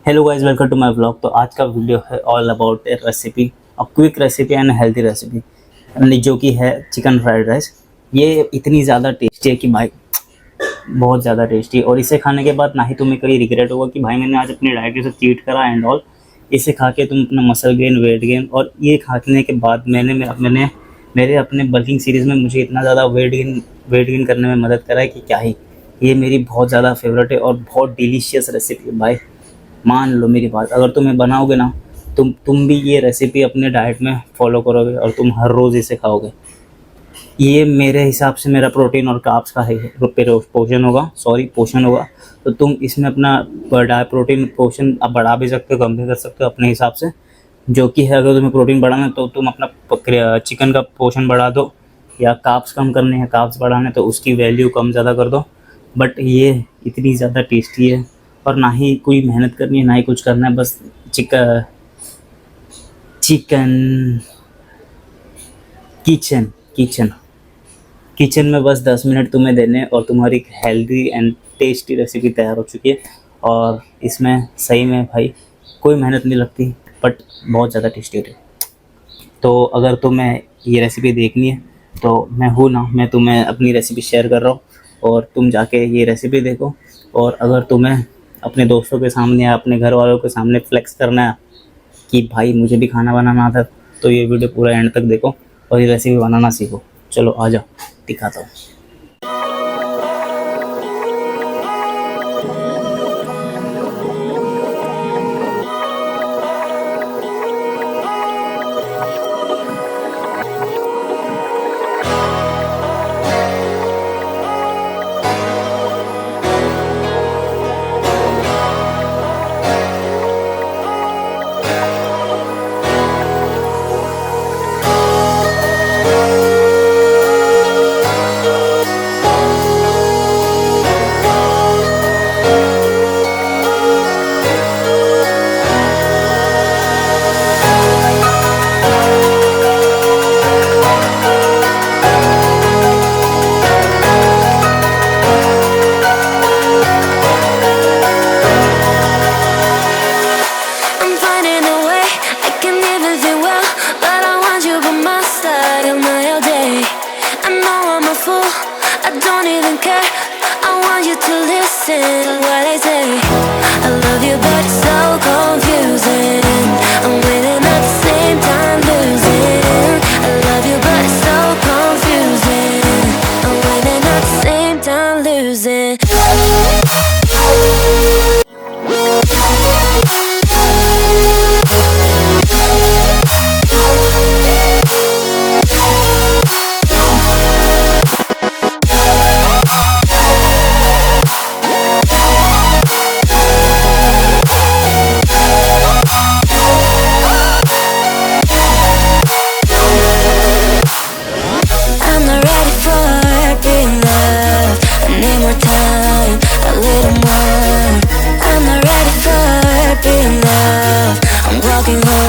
Hello guys, welcome to my vlog. तो आज का वीडियो है all about a recipe, a quick recipe and healthy recipe, जो कि है चिकन फ्राइड राइस। ये इतनी ज़्यादा टेस्टी है कि भाई बहुत ज़्यादा टेस्टी है, और इसे खाने के बाद ना ही तुम्हें कभी रिग्रेट होगा कि भाई मैंने आज अपनी डाइट से चीट करा एंड ऑल। इसे खा के तुम अपना मसल गेन, वेट गेन, और ये खाने के बाद मैंने मेरे अपने बल्किंग सीरीज़ में मुझे इतना ज़्यादा वेट गेन करने में मदद करा है कि क्या ही। ये मेरी बहुत ज़्यादा फेवरेट है और बहुत डिलीशियस रेसिपी है भाई। मान लो मेरी बात, अगर तुम्हें बनाओगे ना, तुम भी ये रेसिपी अपने डाइट में फॉलो करोगे और तुम हर रोज़ इसे खाओगे। ये मेरे हिसाब से मेरा प्रोटीन और कार्ब्स का है पोषण होगा। तो तुम इसमें अपना प्रोटीन पोषण आप बढ़ा भी सकते हो, कम भी कर सकते हो अपने हिसाब से, जो कि है। अगर तुम्हें प्रोटीन बढ़ाना है तो तुम अपना चिकन का पोषण बढ़ा दो, या कार्ब्स कम करने हैं, कार्ब्स बढ़ाने तो उसकी वैल्यू कम ज़्यादा कर दो। बट ये इतनी ज़्यादा टेस्टी है, और ना ही कोई मेहनत करनी है, ना ही कुछ करना है। बस चिकन किचन किचन किचन में बस 10 मिनट तुम्हें देने, और तुम्हारी एक हेल्दी एंड टेस्टी रेसिपी तैयार हो चुकी है। और इसमें सही में भाई कोई मेहनत नहीं लगती, बट बहुत ज़्यादा टेस्टी होती है। तो अगर तुम्हें ये रेसिपी देखनी है तो मैं तुम्हें अपनी रेसिपी शेयर कर रहा हूँ, और तुम जाके ये रेसिपी देखो। और अगर तुम्हें अपने दोस्तों के सामने या अपने घर वालों के सामने फ्लेक्स करना है कि भाई मुझे भी खाना बनाना आता है, तो ये वीडियो पूरा एंड तक देखो और ये रेसिपी बनाना सीखो। चलो आ जाओ, दिखाता हूँ। What I say, I love you, but it's so confusing. I'm winning at the same time losing. I love you, but it's so confusing. I'm winning at the same time losing. I'm walking home.